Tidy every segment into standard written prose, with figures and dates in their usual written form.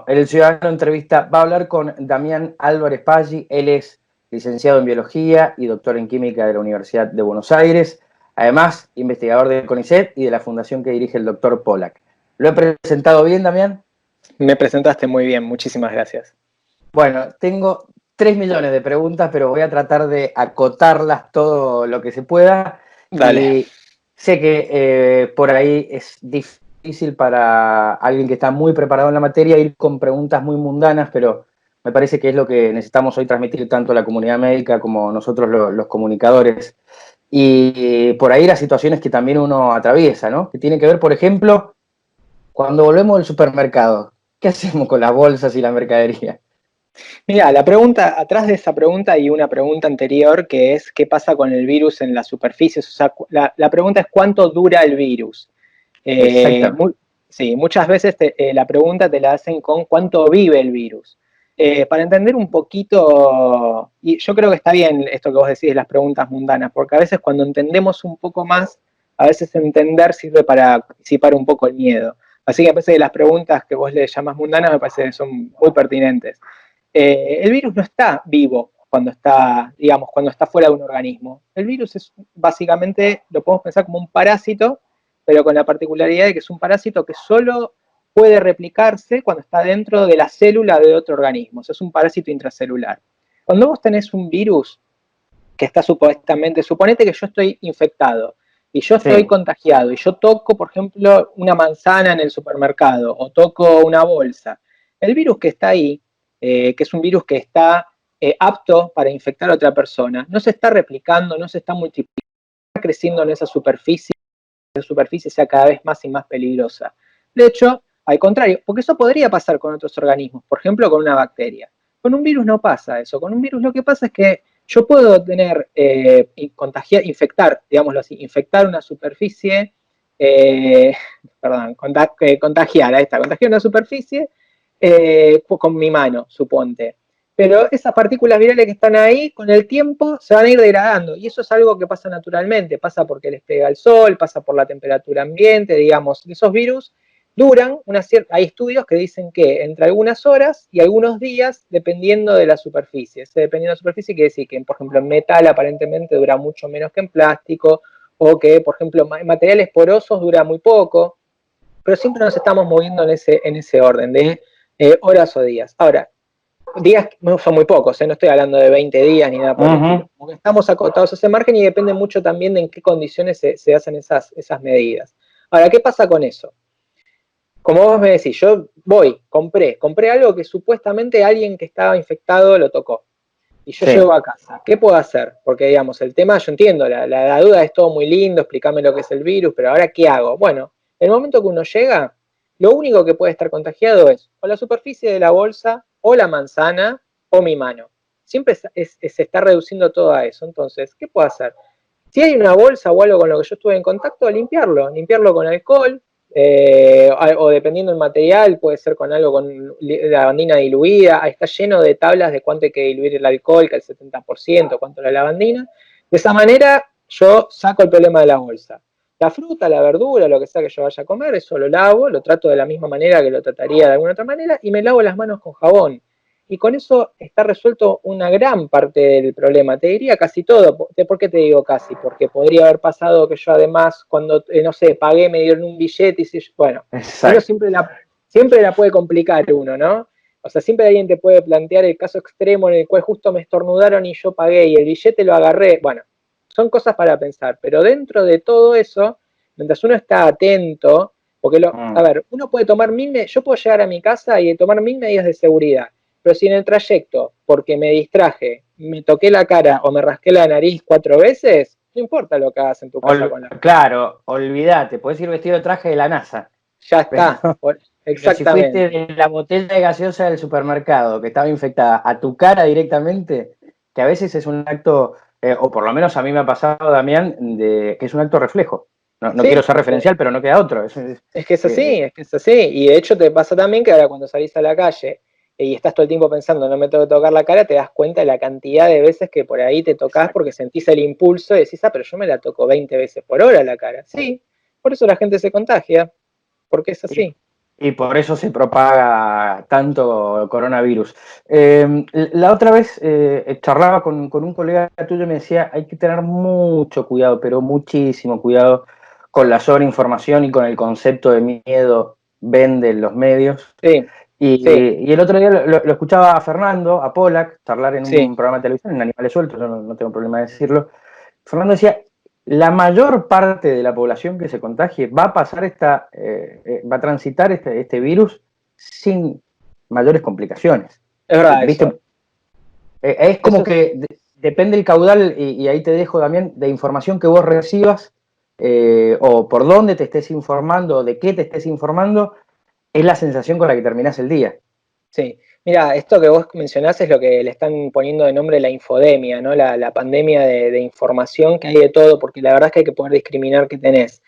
El Ciudadano Entrevista va a hablar con Damián Álvarez Paggi. Él es licenciado en Biología y doctor en Química de la Universidad de Buenos Aires. Además, investigador del CONICET y de la fundación que dirige el doctor Pollack. ¿Lo he presentado bien, Damián? Me presentaste muy bien, muchísimas gracias. Bueno, tengo 3 millones de preguntas, pero voy a tratar de acotarlas todo lo que se pueda. Dale. Y sé que por ahí es difícil para alguien que está muy preparado en la materia ir con preguntas muy mundanas, pero me parece que es lo que necesitamos hoy transmitir tanto a la comunidad médica como nosotros los comunicadores. Y por ahí las situaciones que también uno atraviesa, ¿no? Que tiene que ver, por ejemplo, cuando volvemos del supermercado. ¿Qué hacemos con las bolsas y la mercadería? Mira, la pregunta, atrás de esa pregunta hay una pregunta anterior que es ¿qué pasa con el virus en las superficies? O sea, la pregunta es ¿cuánto dura el virus? Exactamente. Sí, muchas veces la pregunta te la hacen con ¿cuánto vive el virus? Para entender un poquito, y yo creo que está bien esto que vos decís de las preguntas mundanas, porque a veces cuando entendemos un poco más, a veces entender sirve para disipar un poco el miedo. Así que a veces las preguntas que vos le llamás mundanas me parece que son muy pertinentes. El virus no está vivo cuando está, digamos, cuando está fuera de un organismo. El virus es básicamente, lo podemos pensar como un parásito, pero con la particularidad de que es un parásito que solo puede replicarse cuando está dentro de la célula de otro organismo. O sea, es un parásito intracelular. Cuando vos tenés un virus que está supuestamente, suponete que yo estoy infectado y yo estoy Sí. contagiado y yo toco, por ejemplo, una manzana en el supermercado o toco una bolsa. El virus que está ahí, que es un virus que está apto para infectar a otra persona, no se está replicando, no se está multiplicando, está creciendo en esa superficie, la superficie sea cada vez más y más peligrosa. De hecho, al contrario, porque eso podría pasar con otros organismos, por ejemplo, con una bacteria. Con un virus no pasa eso. Con un virus lo que pasa es que yo puedo tener, infectar, digámoslo así, infectar una superficie, perdón, contagiar, ahí está, contagiar una superficie con mi mano, suponte. Pero esas partículas virales que están ahí, con el tiempo se van a ir degradando. Y eso es algo que pasa naturalmente. Pasa porque les pega el sol, pasa por la temperatura ambiente, digamos. Esos virus duran una cierta. Hay estudios que dicen que entre algunas horas y algunos días, dependiendo de la superficie. Dependiendo de la superficie, quiere decir que, por ejemplo, en metal aparentemente dura mucho menos que en plástico, o que, por ejemplo, en materiales porosos dura muy poco. Pero siempre nos estamos moviendo en ese orden de horas o días. Ahora, días son muy pocos, no estoy hablando de 20 días ni nada por el estilo. Como que estamos acotados a ese margen y depende mucho también de en qué condiciones se hacen esas medidas. Ahora, ¿qué pasa con eso? Como vos me decís, yo compré algo que supuestamente alguien que estaba infectado lo tocó. Y yo llego a casa. ¿Qué puedo hacer? Porque, digamos, el tema, yo entiendo, la duda es todo muy lindo, explícame lo que es el virus, pero ahora, ¿qué hago? Bueno, en el momento que uno llega, lo único que puede estar contagiado es o la superficie de la bolsa, o la manzana, o mi mano. Siempre se está reduciendo todo a eso. Entonces, ¿qué puedo hacer? Si hay una bolsa o algo con lo que yo estuve en contacto, limpiarlo con alcohol, o dependiendo del material, puede ser con algo con lavandina diluida. Está lleno de tablas de cuánto hay que diluir el alcohol, que el 70%, cuánto la lavandina. De esa manera yo saco el problema de la bolsa. La fruta, la verdura, lo que sea que yo vaya a comer, eso lo lavo, lo trato de la misma manera que lo trataría de alguna otra manera y me lavo las manos con jabón. Y con eso está resuelto una gran parte del problema, te diría casi todo. ¿Por qué te digo casi? Porque podría haber pasado que yo además cuando, no sé, pagué, me dieron un billete y bueno, uno siempre la puede complicar uno, ¿no? O sea, siempre alguien te puede plantear el caso extremo en el cual justo me estornudaron y yo pagué y el billete lo agarré. Bueno, son cosas para pensar, pero dentro de todo eso, mientras uno está atento, porque a ver, uno puede tomar yo puedo llegar a mi casa y tomar 1000 medidas de seguridad. Pero si en el trayecto, porque me distraje, me toqué la cara o me rasqué la nariz 4 veces, no importa lo que hagas en tu casa con la cara. Claro, olvídate, podés ir vestido de traje de la NASA. Ya está, Pero si fuiste exactamente. de la botella de gaseosa del supermercado que estaba infectada a tu cara directamente, que a veces es un acto, o por lo menos a mí me ha pasado, Damián, que es un acto reflejo. No quiero Sí, ser referencial, pero no queda otro. es que es así, es que es así. Y de hecho te pasa también que ahora cuando salís a la calle y estás todo el tiempo pensando, no me tengo que tocar la cara, te das cuenta de la cantidad de veces que por ahí te tocas porque sentís el impulso y decís, pero yo me la toco 20 veces por hora la cara. Sí, por eso la gente se contagia, porque es así. Y por eso se propaga tanto coronavirus. La otra vez charlaba con un colega tuyo y me decía, hay que tener mucho cuidado, pero muchísimo cuidado con la sobreinformación y con el concepto de miedo venden los medios. Sí, sí, Y el otro día lo escuchaba a Fernando, a Pollack, charlar en sí. un programa de televisión, en Animales Sueltos, yo no tengo problema de decirlo. Fernando decía, la mayor parte de la población que se contagie va a pasar va a transitar este virus sin mayores complicaciones. Es verdad ¿Viste? eso. Es Eso como es, que depende el caudal, y ahí te dejo también, de información que vos recibas, o por dónde te estés informando, o de qué te estés informando, es la sensación con la que terminás el día. sí. Mira, esto que vos mencionás es lo que le están poniendo de nombre la infodemia, ¿no? La pandemia de información que hay de todo, porque la verdad es que hay que poder discriminar qué tenés.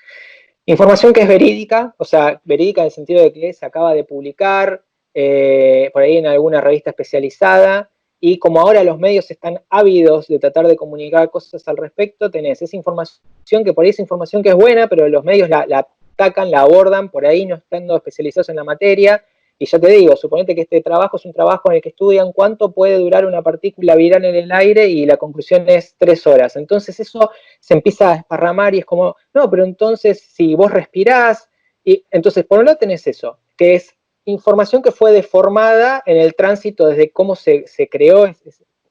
Información que es verídica, o sea, verídica en el sentido de que se acaba de publicar por ahí en alguna revista especializada, y como ahora los medios están ávidos de tratar de comunicar cosas al respecto, tenés esa información que por ahí es información que es buena, pero los medios la atacan, la abordan, por ahí no estando especializados en la materia. Y ya te digo, suponete que este trabajo es un trabajo en el que estudian cuánto puede durar una partícula viral en el aire y la conclusión es 3 horas. Entonces eso se empieza a desparramar y es como, no, pero entonces si vos respirás, y entonces por un lado tenés eso, que es información que fue deformada en el tránsito desde cómo se creó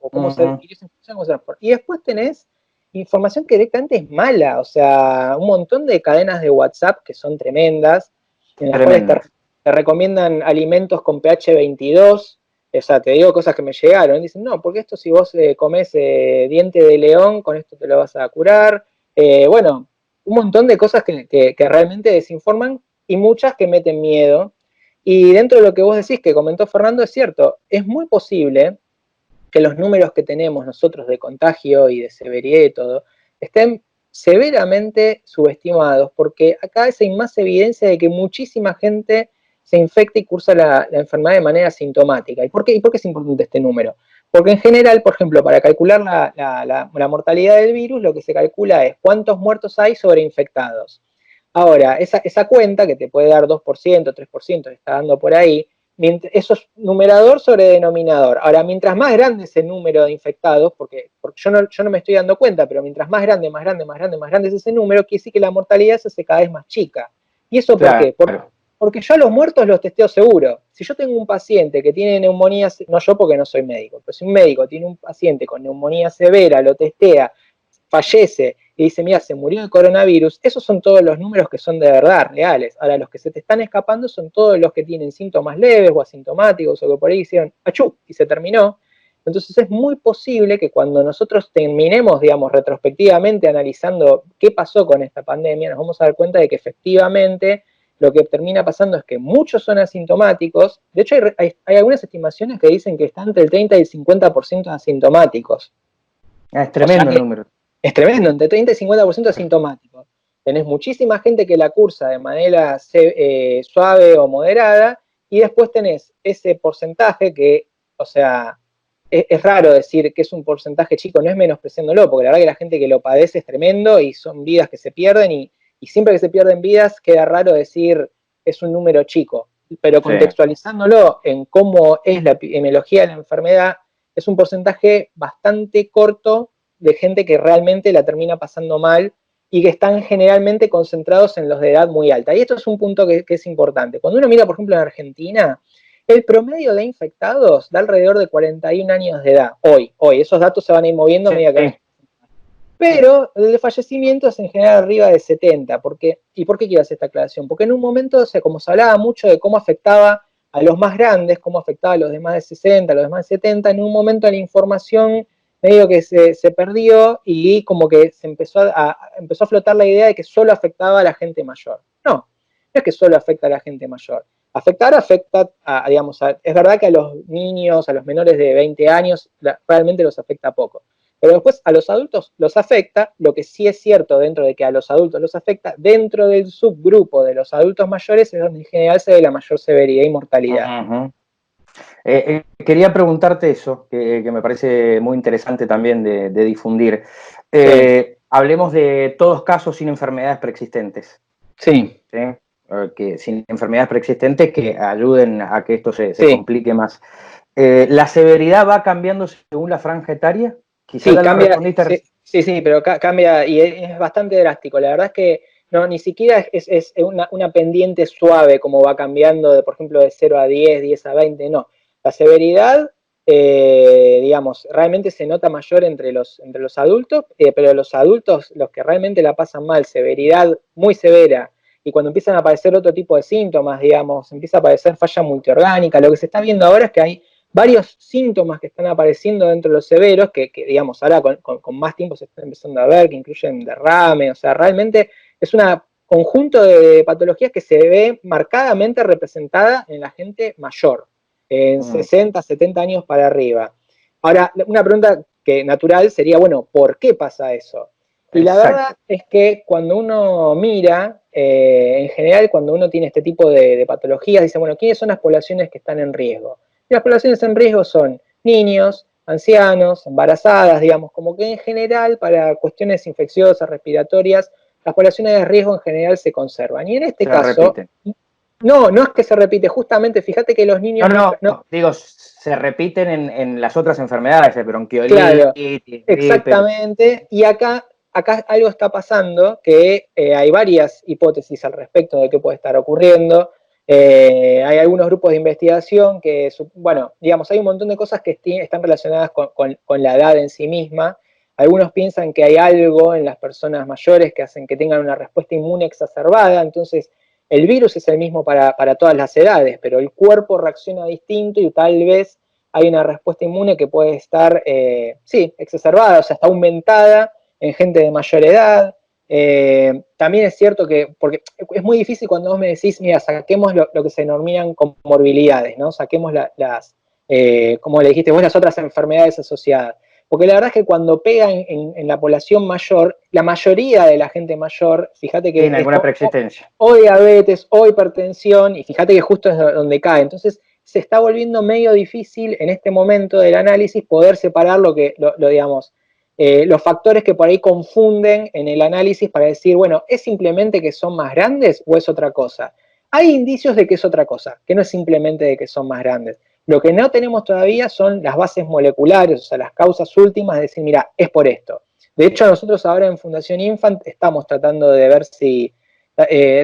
o cómo se adquirió esa información. Y después tenés información que directamente es mala, o sea, un montón de cadenas de WhatsApp que son tremendas, en las cuales Tremenda. te recomiendan alimentos con pH 22, o sea, te digo cosas que me llegaron. Dicen, no, porque esto si vos comes diente de león, con esto te lo vas a curar. Bueno, un montón de cosas que realmente desinforman y muchas que meten miedo. Y dentro de lo que vos decís, que comentó Fernando, es cierto, es muy posible que los números que tenemos nosotros de contagio y de severidad y todo estén severamente subestimados, porque acá hay más evidencia de que muchísima gente se infecta y cursa la enfermedad de manera sintomática. ¿Y por qué es importante este número? Porque en general, por ejemplo, para calcular la mortalidad del virus, lo que se calcula es cuántos muertos hay sobre infectados. Ahora, esa cuenta, que te puede dar 2%, 3%, está dando por ahí, eso es numerador sobre denominador. Ahora, mientras más grande es el número de infectados, porque yo no me estoy dando cuenta, pero mientras más grande, más grande, más grande, más grande es ese número, quiere decir que la mortalidad se hace cada vez más chica. ¿Y eso por qué? Claro. Porque yo a los muertos los testeo seguro. Si yo tengo un paciente que tiene neumonía, no yo porque no soy médico, pero si un médico tiene un paciente con neumonía severa, lo testea, fallece y dice, mira, se murió de coronavirus, esos son todos los números que son de verdad, reales. Ahora, los que se te están escapando son todos los que tienen síntomas leves o asintomáticos o que por ahí hicieron achú y se terminó. Entonces es muy posible que cuando nosotros terminemos, digamos, retrospectivamente analizando qué pasó con esta pandemia, nos vamos a dar cuenta de que efectivamente lo que termina pasando es que muchos son asintomáticos. De hecho, hay algunas estimaciones que dicen que están entre el 30 y el 50% asintomáticos. Es O sea tremendo el que número. es tremendo, entre 30 y 50% asintomático. Tenés muchísima gente que la cursa de manera suave o moderada, y después tenés ese porcentaje que, o sea, es raro decir que es un porcentaje chico, no es menospreciándolo, porque la verdad que la gente que lo padece es tremendo y son vidas que se pierden, y siempre que se pierden vidas queda raro decir es un número chico, pero Sí. contextualizándolo en cómo es la epidemiología de la enfermedad, es un porcentaje bastante corto de gente que realmente la termina pasando mal y que están generalmente concentrados en los de edad muy alta. Y esto es un punto que es importante. Cuando uno mira, por ejemplo, en Argentina, el promedio de infectados da alrededor de 41 años de edad. Hoy. Esos datos se van a ir moviendo a medida que Sí. pero el de fallecimientos en general arriba de 70. ¿Y por qué quiero hacer esta aclaración? Porque en un momento, o sea, como se hablaba mucho de cómo afectaba a los más grandes, cómo afectaba a los de más de 60, a los de más de 70, en un momento la información medio que se perdió y como que se empezó a flotar la idea de que solo afectaba a la gente mayor. No, no es que solo afecta a la gente mayor. Afectar afecta, digamos, es verdad que a los niños, a los menores de 20 años, realmente los afecta poco. Pero después a los adultos los afecta, lo que sí es cierto dentro de que a los adultos los afecta, dentro del subgrupo de los adultos mayores es donde en general se ve la mayor severidad y mortalidad. Quería preguntarte eso, que me parece muy interesante también de difundir. Sí, Hablemos de todos casos sin enfermedades preexistentes. sí, ¿Sí? que sin enfermedades preexistentes que ayuden a que esto se Sí, complique más. ¿La severidad va cambiando según la franja etaria? Quizás sí, ya lo cambia, respondiste. sí, pero cambia y es bastante drástico. La verdad es que no, ni siquiera es una pendiente suave como va cambiando, por ejemplo, de 0 a 10, 10 a 20, no. La severidad, digamos, realmente se nota mayor entre los adultos, pero los adultos, los que realmente la pasan mal, severidad muy severa, y cuando empiezan a aparecer otro tipo de síntomas, digamos, empieza a aparecer falla multiorgánica, lo que se está viendo ahora es que hay varios síntomas que están apareciendo dentro de los severos, que digamos, ahora con más tiempo se están empezando a ver, que incluyen derrame, o sea, realmente es un conjunto de patologías que se ve marcadamente representada en la gente mayor, en 60, 70 años para arriba. Ahora, una pregunta que natural sería, bueno, ¿por qué pasa eso? Y la verdad Exacto. es que cuando uno mira, en general, cuando uno tiene este tipo de patologías, dice, bueno, ¿quiénes son las poblaciones que están en riesgo? Y las poblaciones en riesgo son niños, ancianos, embarazadas, digamos, como que en general para cuestiones infecciosas, respiratorias, las poblaciones de riesgo en general se conservan. Y en este Se caso, repiten. no es que se repite, justamente fíjate que los No, niños no, no digo, se repiten en las otras enfermedades, claro, bronquiolitis, gripe. exactamente, y acá algo está pasando, que hay varias hipótesis al respecto de qué puede estar ocurriendo. Hay algunos grupos de investigación que, bueno, digamos, hay un montón de cosas que están relacionadas con la edad en sí misma. Algunos piensan que hay algo en las personas mayores que hacen que tengan una respuesta inmune exacerbada, entonces el virus es el mismo para todas las edades, pero el cuerpo reacciona distinto y tal vez hay una respuesta inmune que puede estar, sí, exacerbada, o sea, está aumentada en gente de mayor edad. También es cierto que, porque es muy difícil cuando vos me decís, mira, saquemos lo que se denominan comorbilidades, ¿no? Saquemos como le dijiste vos, las otras enfermedades asociadas. Porque la verdad es que cuando pega en la población mayor, la mayoría de la gente mayor, fíjate que Tiene alguna preexistencia. o diabetes o hipertensión, y fíjate que justo es donde cae. Entonces, se está volviendo medio difícil en este momento del análisis poder separar digamos, los factores que por ahí confunden en el análisis para decir, bueno, ¿es simplemente que son más grandes o es otra cosa? Hay indicios de que es otra cosa, que no es simplemente de que son más grandes. Lo que no tenemos todavía son las bases moleculares, o sea, las causas últimas de decir, mira, es por esto. De hecho, nosotros ahora en Fundación Infant estamos tratando de ver si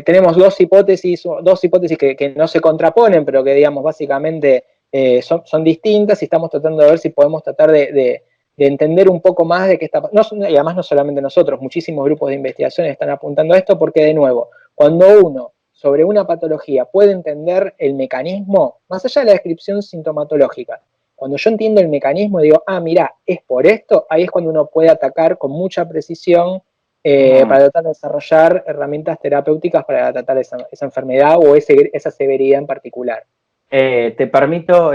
tenemos dos hipótesis que no se contraponen, pero que digamos básicamente son distintas y estamos tratando de ver si podemos tratar de entender un poco más de qué está pasando. Y además no solamente nosotros, muchísimos grupos de investigación están apuntando a esto porque de nuevo, cuando uno sobre una patología puede entender el mecanismo, más allá de la descripción sintomatológica, cuando yo entiendo el mecanismo y digo, ah, mira, es por esto, ahí es cuando uno puede atacar con mucha precisión para tratar de desarrollar herramientas terapéuticas para tratar esa enfermedad o esa severidad en particular. Te permito,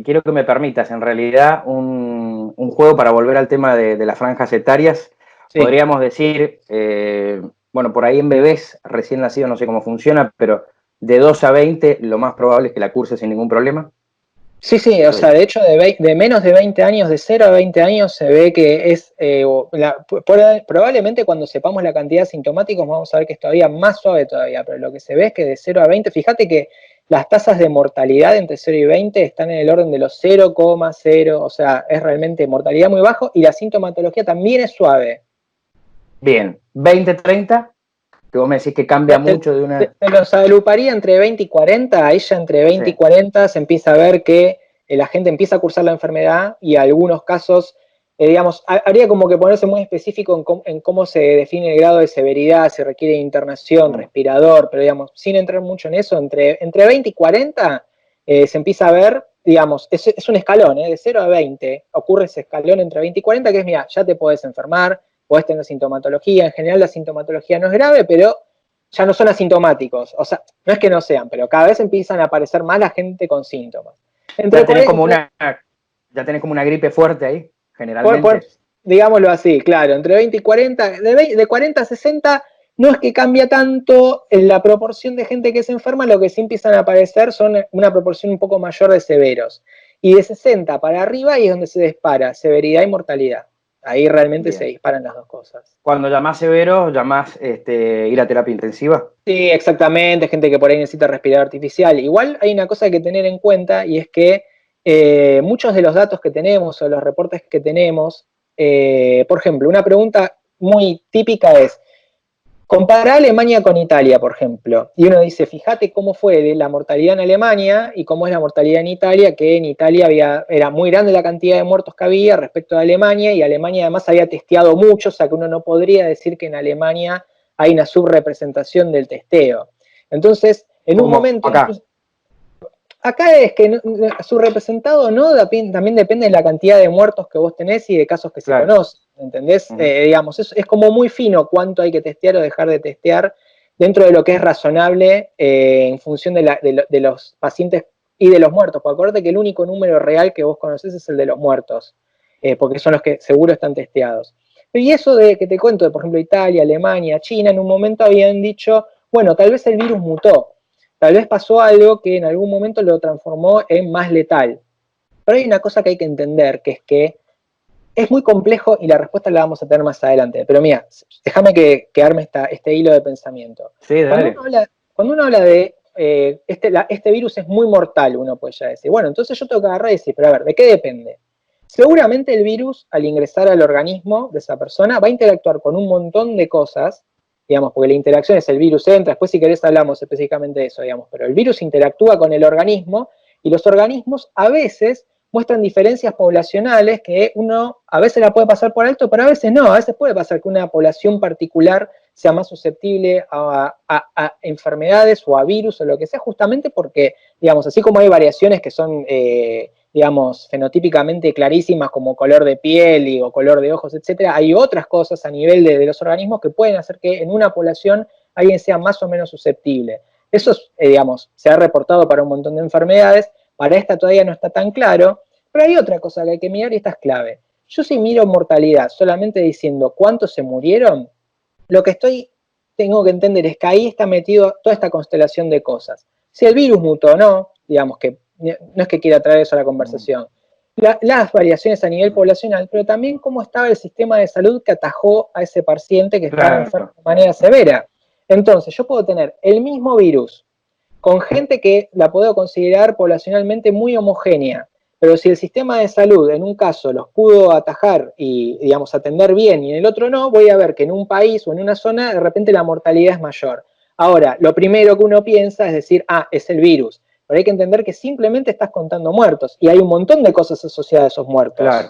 quiero que me permitas, en realidad, un juego para volver al tema de las franjas etarias. Sí, Podríamos decir, bueno, por ahí en bebés recién nacidos, no sé cómo funciona, pero de 2 a 20 lo más probable es que la curse sin ningún problema. sí, o sea, de hecho, de menos de 20 años, de 0 a 20 años, se ve que es, probablemente cuando sepamos la cantidad de sintomáticos vamos a ver que es todavía más suave todavía, pero lo que se ve es que de 0 a 20, fíjate que las tasas de mortalidad entre 0 y 20 están en el orden de los 0,0, o sea, es realmente mortalidad muy bajo y la sintomatología también es suave. Bien, 20-30, que vos me decís que cambia mucho de una... Te los agruparía entre 20 y 40, ahí ya entre 20 y Sí. 40 se empieza a ver que la gente empieza a cursar la enfermedad y en algunos casos, digamos, habría como que ponerse muy específico en cómo se define el grado de severidad, si requiere internación, respirador, pero digamos, sin entrar mucho en eso, entre 20 y 40 se empieza a ver, digamos, es un escalón, de 0 a 20 ocurre ese escalón entre 20 y 40 que es, mira, ya te podés enfermar, podés tener sintomatología, en general la sintomatología no es grave, pero ya no son asintomáticos. O sea, no es que no sean, pero cada vez empiezan a aparecer más la gente con síntomas. Ya tenés como ya tenés como una gripe fuerte ahí, generalmente. digámoslo así, claro, entre 20 y 40, de 40 a 60 no es que cambia tanto en la proporción de gente que se enferma, lo que sí empiezan a aparecer son una proporción un poco mayor de severos. Y de 60 para arriba ahí es donde se dispara severidad y mortalidad. Ahí realmente se Bien. disparan las dos cosas. Cuando llamás severo, llamás ir a terapia intensiva. Sí, exactamente, gente que por ahí necesita respirar artificial. Igual hay una cosa que hay que tener en cuenta y es que muchos de los datos que tenemos o los reportes que tenemos, por ejemplo, una pregunta muy típica es, compara Alemania con Italia, por ejemplo, y uno dice, fíjate cómo fue la mortalidad en Alemania y cómo es la mortalidad en Italia, que en Italia era muy grande la cantidad de muertos que había respecto a Alemania, y Alemania además había testeado mucho, o sea que uno no podría decir que en Alemania hay una subrepresentación del testeo. Entonces, en un Como momento, acá. incluso, acá es que su representado no, también depende de la cantidad de muertos que vos tenés y de casos que se Claro. conocen, ¿entendés? Ujú. Digamos, es como muy fino cuánto hay que testear o dejar de testear dentro de lo que es razonable en función de los pacientes y de los muertos. Porque acuérdate que el único número real que vos conocés es el de los muertos, porque son los que seguro están testeados. Y eso de que te cuento, de por ejemplo Italia, Alemania, China, en un momento habían dicho, bueno, tal vez el virus mutó, tal vez pasó algo que en algún momento lo transformó en más letal. Pero hay una cosa que hay que entender, que es que es muy complejo y la respuesta la vamos a tener más adelante. Pero mira, déjame que arme este hilo de pensamiento. Sí, Cuando dale. uno habla de este virus es muy mortal, uno puede ya decir, bueno, entonces yo tengo que agarrar y decir, pero a ver, ¿de qué depende? Seguramente el virus, al ingresar al organismo de esa persona, va a interactuar con un montón de cosas, digamos, porque la interacción es el virus entra, después si querés hablamos específicamente de eso, digamos, pero el virus interactúa con el organismo y los organismos a veces muestran diferencias poblacionales que uno a veces la puede pasar por alto, pero a veces no, a veces puede pasar que una población particular sea más susceptible a enfermedades o a virus o lo que sea, justamente porque, digamos, así como hay variaciones que son digamos, fenotípicamente clarísimas como color de piel o color de ojos, etcétera, hay otras cosas a nivel de los organismos que pueden hacer que en una población alguien sea más o menos susceptible. Eso, digamos, se ha reportado para un montón de enfermedades, para esta todavía no está tan claro, pero hay otra cosa que hay que mirar y esta es clave. Yo si miro mortalidad solamente diciendo cuántos se murieron, lo que tengo que entender es que ahí está metido toda esta constelación de cosas. Si el virus mutó o no, digamos que no es que quiera traer eso a la conversación, las variaciones a nivel poblacional, pero también cómo estaba el sistema de salud que atajó a ese paciente que estaba enfermo Claro. de manera severa. Entonces, yo puedo tener el mismo virus con gente que la puedo considerar poblacionalmente muy homogénea, pero si el sistema de salud en un caso los pudo atajar y, digamos, atender bien y en el otro no, voy a ver que en un país o en una zona de repente la mortalidad es mayor. Ahora, lo primero que uno piensa es decir, ah, es el virus. Pero hay que entender que simplemente estás contando muertos y hay un montón de cosas asociadas a esos muertos. Claro.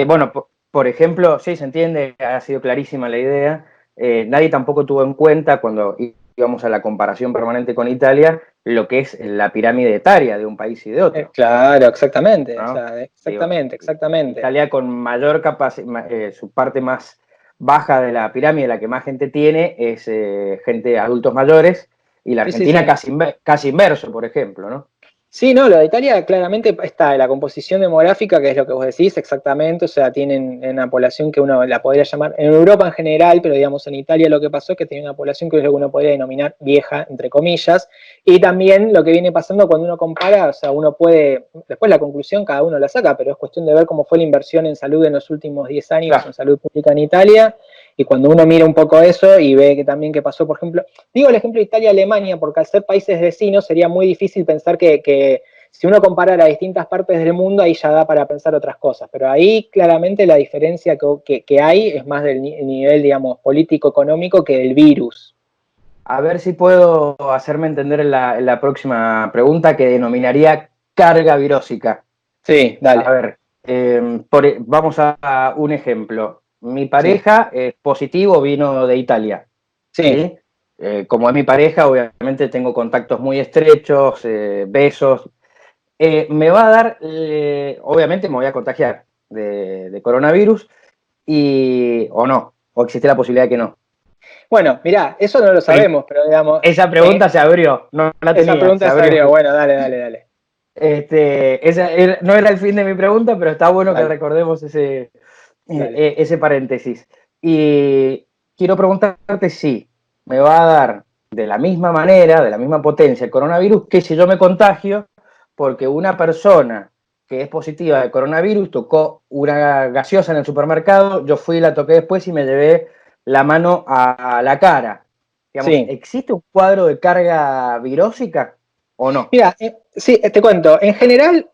Bueno, por ejemplo, sí, se entiende, ha sido clarísima la idea. Nadie tampoco tuvo en cuenta cuando íbamos a la comparación permanente con Italia lo que es la pirámide etaria de un país y de otro, claro, exactamente, o ¿no? sea, Digo, exactamente, exactamente. Italia con mayor capacidad, su parte más baja de la pirámide, la que más gente tiene, es gente adultos mayores, y la Sí, sí, Argentina sí. casi inverso, por ejemplo, ¿no? Sí, no, lo de Italia claramente está la composición demográfica, que es lo que vos decís exactamente, o sea, tienen una población que uno la podría llamar, en Europa en general, pero digamos en Italia lo que pasó es que tenía una población que es lo que uno podría denominar vieja, entre comillas, y también lo que viene pasando cuando uno compara, o sea, uno puede, después la conclusión cada uno la saca, pero es cuestión de ver cómo fue la inversión en salud en los últimos 10 años Claro. en salud pública en Italia, y cuando uno mira un poco eso y ve que también que pasó, por ejemplo, digo el ejemplo de Italia-Alemania, porque al ser países vecinos sería muy difícil pensar que si uno comparara distintas partes del mundo, ahí ya da para pensar otras cosas. Pero ahí claramente la diferencia que hay es más del nivel, digamos, político-económico que del virus. A ver si puedo hacerme entender en la próxima pregunta, que denominaría carga virósica. Sí, A dale. ver, vamos a un ejemplo. Mi Sí, pareja es positivo, vino de Italia, sí, ¿sí? Como es mi pareja, obviamente tengo contactos muy estrechos, besos. Me va a dar, obviamente me voy a contagiar de coronavirus, o no, o existe la posibilidad de que no. bueno, mirá, eso no lo Pero sabemos, pero digamos, esa pregunta se abrió, no la esa tenía, se pregunta se abrió. abrió. Bueno, dale, dale, dale. No era el fin de mi pregunta, pero está bueno que Dale, recordemos dale. ese paréntesis. Y quiero preguntarte si me va a dar de la misma manera, de la misma potencia el coronavirus, que si yo me contagio, porque una persona que es positiva de coronavirus, tocó una gaseosa en el supermercado, yo fui y la toqué después y me llevé la mano a la cara. Digamos, Sí. ¿existe un cuadro de carga virósica o no? Mira, sí, te cuento. En general,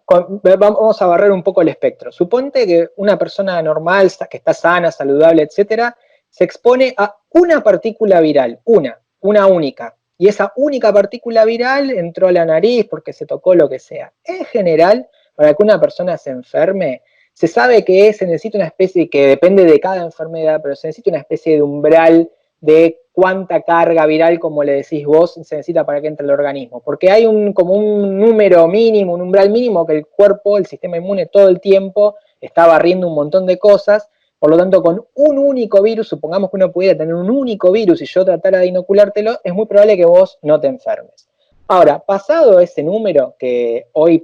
vamos a barrer un poco el espectro. Suponte que una persona normal, que está sana, saludable, etcétera, se expone a una partícula viral, una única. Y esa única partícula viral entró a la nariz porque se tocó lo que sea. En general, para que una persona se enferme, se sabe que se necesita una especie, que depende de cada enfermedad, pero se necesita una especie de umbral de cuánta carga viral, como le decís vos, se necesita para que entre el organismo. Porque hay como un número mínimo, un umbral mínimo que el cuerpo, el sistema inmune todo el tiempo está barriendo un montón de cosas. Por lo tanto, con un único virus, supongamos que uno pudiera tener un único virus y yo tratara de inoculártelo, es muy probable que vos no te enfermes. Ahora, pasado ese número, que hoy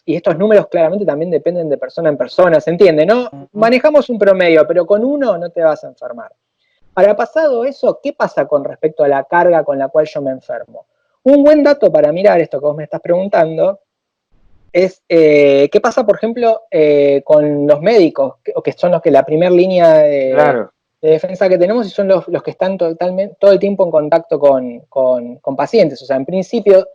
y estos números claramente también dependen de persona en persona, ¿se entiende? ¿No? Manejamos un promedio, pero con uno no te vas a enfermar. Ahora, pasado eso, ¿qué pasa con respecto a la carga con la cual yo me enfermo? Un buen dato para mirar esto que vos me estás preguntando es qué pasa, por ejemplo, con los médicos, que son los que la primera línea Claro. de defensa que tenemos y son los que están totalmente, todo el tiempo en contacto con pacientes. O sea, en principio,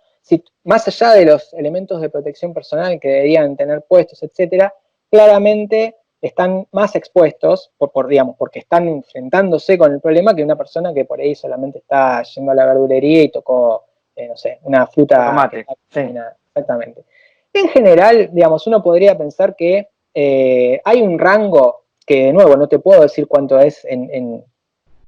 más allá de los elementos de protección personal que deberían tener puestos, etcétera, claramente están más expuestos, digamos, porque están enfrentándose con el problema que una persona que por ahí solamente está yendo a la verdulería y tocó, no sé, una fruta que Tomate, está sí. contaminada. Exactamente. En general, digamos, uno podría pensar que hay un rango que, de nuevo, no te puedo decir cuánto es en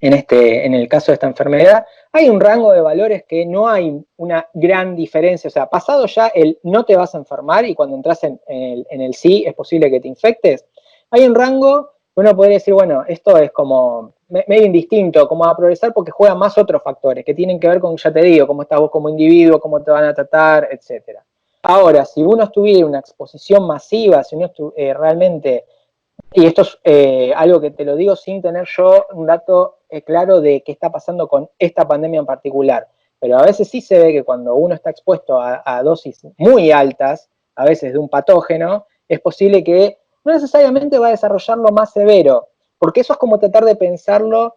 el caso de esta enfermedad, hay un rango de valores que no hay una gran diferencia. O sea, pasado ya el no te vas a enfermar y cuando entras en el sí es posible que te infectes, hay un rango que uno podría decir, bueno, esto es como medio indistinto, como a progresar porque juegan más otros factores que tienen que ver con, ya te digo, cómo estás vos como individuo, cómo te van a tratar, etcétera. Ahora, si uno estuviera una exposición masiva, si uno realmente, y esto es algo que te lo digo sin tener yo un dato claro de qué está pasando con esta pandemia en particular, pero a veces sí se ve que cuando uno está expuesto a dosis muy altas, a veces de un patógeno, es posible que no necesariamente va a desarrollarlo más severo, porque eso es como tratar de pensarlo.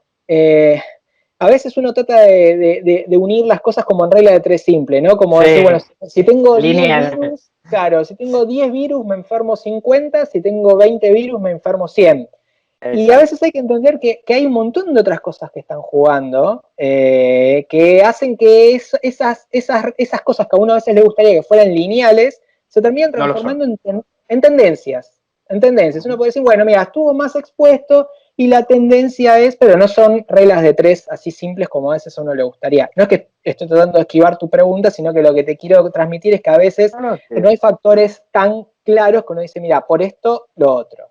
A veces uno trata de unir las cosas como en regla de tres simple, ¿no? Como decir, bueno, Sí, si tengo 10 lineal. virus, claro, si tengo 10 virus me enfermo 50, si tengo 20 virus me enfermo 100. Y a Exacto. veces hay que entender que hay un montón de otras cosas que están jugando, que hacen que esas cosas que a uno a veces le gustaría que fueran lineales, se terminan No lo son. transformando en tendencias. En tendencias. Uno puede decir, bueno, mira, estuvo más expuesto y la tendencia es, pero no son reglas de tres así simples como a veces a uno le gustaría. No es que estoy tratando de esquivar tu pregunta, sino que lo que te quiero transmitir es que a veces No, no, no hay factores tan claros que uno dice, mira, por esto, lo otro.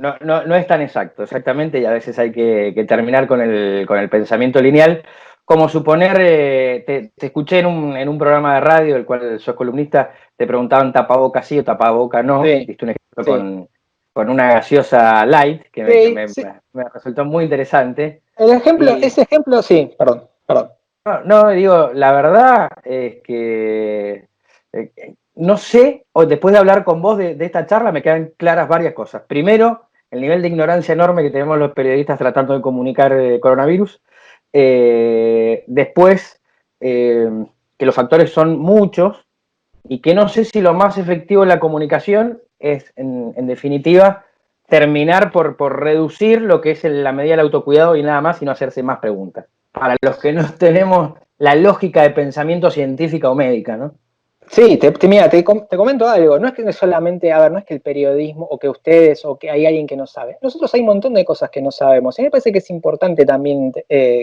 no es tan exacto, exactamente, y a veces hay que terminar con el pensamiento lineal. Como suponer, te escuché en un programa de radio, del cual sos columnista, te preguntaban tapaboca sí o tapaboca no, Sí, diste un ejemplo sí. con una gaseosa light, que Sí, sí. me resultó muy interesante. Y Ese ejemplo, sí, perdón. no, digo, la verdad es que no sé, o después de hablar con vos de esta charla, me quedan claras varias cosas. Primero, el nivel de ignorancia enorme que tenemos los periodistas tratando de comunicar coronavirus. Después, que los factores son muchos y que no sé si lo más efectivo en la comunicación es, en definitiva, terminar por reducir lo que es la medida del autocuidado y nada más y no hacerse más preguntas. Para los que no tenemos la lógica de pensamiento científica o médica, ¿no? Sí, mira, te comento algo. No es que solamente, a ver, no es que el periodismo o que ustedes o que hay alguien que no sabe. Nosotros hay un montón de cosas que no sabemos. Y a mí me parece que es importante también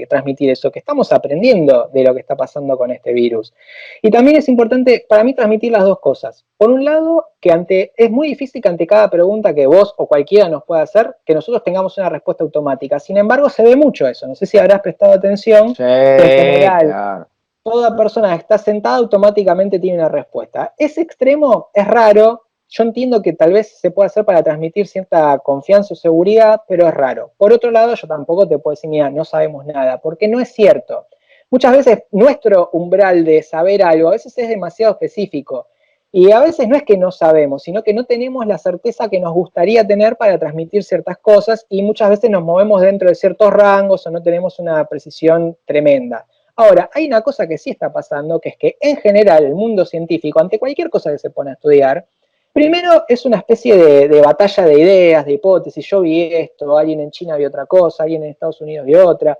transmitir eso, que estamos aprendiendo de lo que está pasando con este virus. Y también es importante para mí transmitir las dos cosas. Por un lado, es muy difícil que ante cada pregunta que vos o cualquiera nos pueda hacer, que nosotros tengamos una respuesta automática. Sin embargo, se ve mucho eso. No sé si habrás prestado atención, Sí, que en general claro. toda persona que está sentada automáticamente tiene una respuesta. Ese extremo es raro, yo entiendo que tal vez se puede hacer para transmitir cierta confianza o seguridad, pero es raro. Por otro lado, yo tampoco te puedo decir, mira, no sabemos nada, porque no es cierto. Muchas veces nuestro umbral de saber algo a veces es demasiado específico. Y a veces no es que no sabemos, sino que no tenemos la certeza que nos gustaría tener para transmitir ciertas cosas y muchas veces nos movemos dentro de ciertos rangos o no tenemos una precisión tremenda. Ahora, hay una cosa que sí está pasando, que es que en general el mundo científico, ante cualquier cosa que se pone a estudiar, primero es una especie de batalla de ideas, de hipótesis. Yo vi esto, alguien en China vio otra cosa, alguien en Estados Unidos vio otra.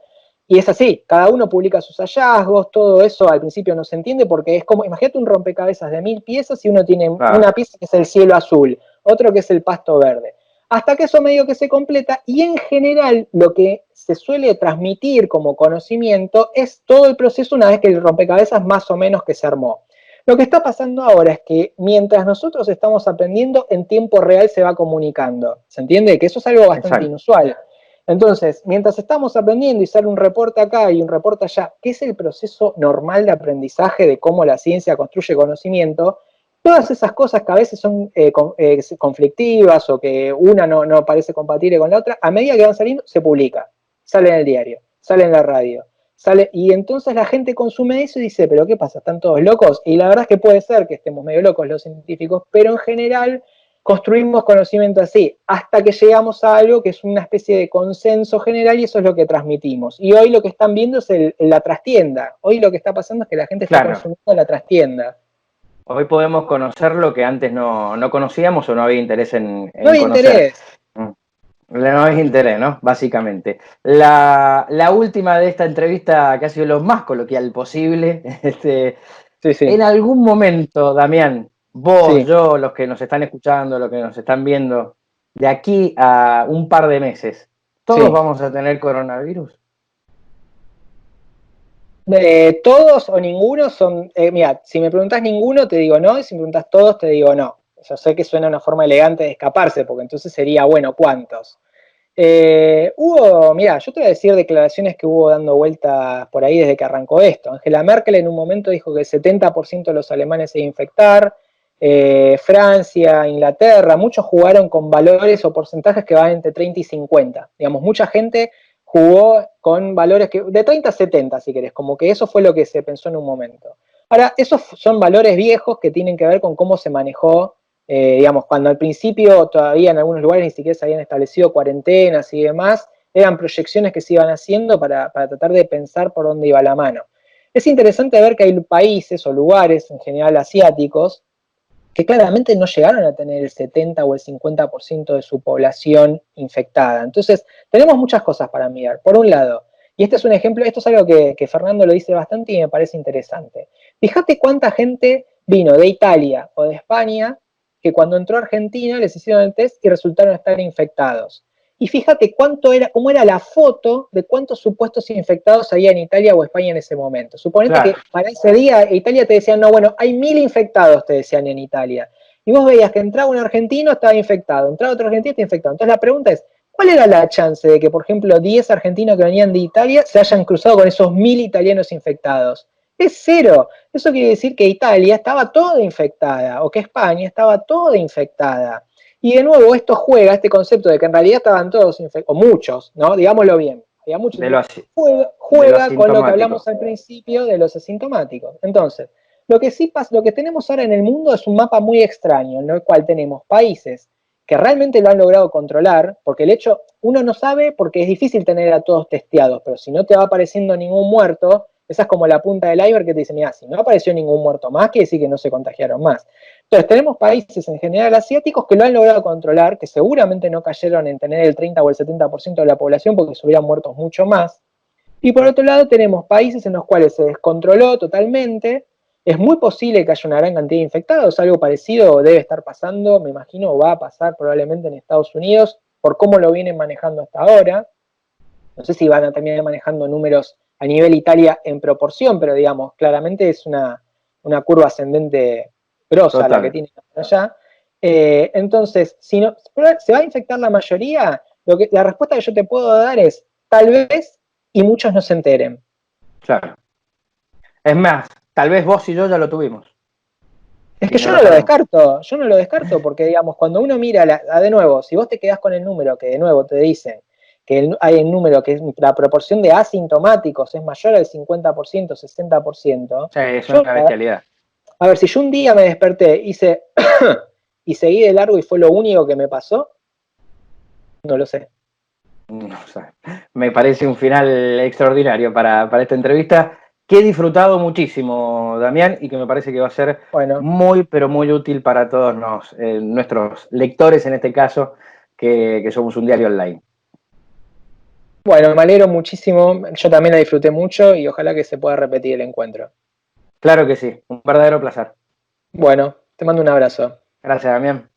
Y es así, cada uno publica sus hallazgos, todo eso al principio no se entiende porque es como, imagínate un rompecabezas de 1000 piezas y uno tiene Claro. una pieza que es el cielo azul, otro que es el pasto verde. Hasta que eso medio que se completa y en general lo que se suele transmitir como conocimiento es todo el proceso una vez que el rompecabezas más o menos que se armó. Lo que está pasando ahora es que mientras nosotros estamos aprendiendo, en tiempo real se va comunicando. ¿Se entiende? Que eso es algo bastante Exacto. inusual. Entonces, mientras estamos aprendiendo y sale un reporte acá y un reporte allá, que es el proceso normal de aprendizaje de cómo la ciencia construye conocimiento, todas esas cosas que a veces son conflictivas o que una no parece compatible con la otra, a medida que van saliendo, se publica, sale en el diario, sale en la radio, sale, y entonces la gente consume eso y dice, pero ¿qué pasa? ¿Están todos locos? Y la verdad es que puede ser que estemos medio locos los científicos, pero en general construimos conocimiento así, hasta que llegamos a algo que es una especie de consenso general y eso es lo que transmitimos. Y hoy lo que están viendo es la trastienda. Hoy lo que está pasando es que la gente está Claro. consumiendo la trastienda. Hoy podemos conocer lo que antes no conocíamos o no había interés No en hay conocer. interés. Mm. No hay interés, ¿no? Básicamente. La última de esta entrevista, que ha sido lo más coloquial posible, Sí, en sí, algún momento, Damián, vos, sí. yo, los que nos están escuchando, los que nos están viendo, de aquí a un par de meses, ¿todos Sí. vamos a tener coronavirus? Todos o ninguno son, mira, si me preguntas ninguno te digo no, y si me preguntas todos te digo no. Yo sé que suena una forma elegante de escaparse, porque entonces sería, bueno, ¿cuántos? Mira, yo te voy a decir declaraciones que hubo dando vueltas por ahí desde que arrancó esto. Angela Merkel en un momento dijo que el 70% de los alemanes se iba a infectar, Francia, Inglaterra, muchos jugaron con valores o porcentajes que van entre 30 y 50. Digamos, mucha gente jugó con valores que de 30 a 70, si querés, como que eso fue lo que se pensó en un momento. Ahora, esos son valores viejos que tienen que ver con cómo se manejó, digamos, cuando al principio todavía en algunos lugares ni siquiera se habían establecido cuarentenas y demás, eran proyecciones que se iban haciendo para tratar de pensar por dónde iba la mano. Es interesante ver que hay países o lugares, en general asiáticos, que claramente no llegaron a tener el 70 o el 50% de su población infectada. Entonces, tenemos muchas cosas para mirar. Por un lado, y este es un ejemplo, esto es algo que Fernando lo dice bastante y me parece interesante. Fíjate cuánta gente vino de Italia o de España que cuando entró a Argentina les hicieron el test y resultaron estar infectados. Y fíjate cómo era la foto de cuántos supuestos infectados había en Italia o España en ese momento. Suponete Claro, que para ese día Italia te decían, no, bueno, hay 1000 infectados, te decían en Italia. Y vos veías que entraba un argentino, estaba infectado, entraba otro argentino, estaba infectado. Entonces la pregunta es, ¿cuál era la chance de que, por ejemplo, 10 argentinos que venían de Italia se hayan cruzado con esos 1000 italianos infectados? Es cero. Eso quiere decir que Italia estaba toda infectada o que España estaba toda infectada. Y de nuevo esto juega, este concepto de que en realidad estaban todos infectados, o muchos, ¿no? Digámoslo bien, había muchos, de lo, de lo juega con lo que asintomático. hablamos al principio de los asintomáticos. Entonces, lo que sí pasa, lo que tenemos ahora en el mundo es un mapa muy extraño, en el cual tenemos países que realmente lo han logrado controlar, porque el hecho, uno no sabe porque es difícil tener a todos testeados, pero si no te va apareciendo ningún muerto, esa es como la punta del iceberg que te dice, mira, si no apareció ningún muerto más, quiere decir que no se contagiaron más. Entonces, tenemos países en general asiáticos que lo han logrado controlar, que seguramente no cayeron en tener el 30 o el 70% de la población porque se hubieran muerto mucho más. Y por otro lado, tenemos países en los cuales se descontroló totalmente. Es muy posible que haya una gran cantidad de infectados, algo parecido debe estar pasando, me imagino, va a pasar probablemente en Estados Unidos, por cómo lo vienen manejando hasta ahora. No sé si van a terminar manejando números a nivel Italia en proporción, pero digamos, claramente es una curva ascendente grosa la que Total. tiene allá. Entonces, si no, ¿se va a infectar la mayoría? La respuesta que yo te puedo dar es tal vez y muchos no se enteren. Claro. Es más, tal vez vos y yo ya lo tuvimos Es que y no lo sabemos. yo no lo descarto porque, digamos, cuando uno mira, de nuevo, si vos te quedás con el número que de nuevo te dicen que hay un número que es la proporción de asintomáticos es mayor al 50%, 60%, Sí, es yo una bestialidad. A ver, si yo un día me desperté, hice y seguí de largo y fue lo único que me pasó, no lo sé. No sé. Me parece un final extraordinario para esta entrevista que he disfrutado muchísimo, Damián, y que me parece que va a ser Bueno, muy, pero muy útil para todos nuestros lectores, en este caso, que somos un diario online. bueno, me alegro muchísimo. Yo también la disfruté mucho y ojalá que se pueda repetir el encuentro. Claro que sí, un verdadero placer. Bueno, te mando un abrazo. Gracias, Damián.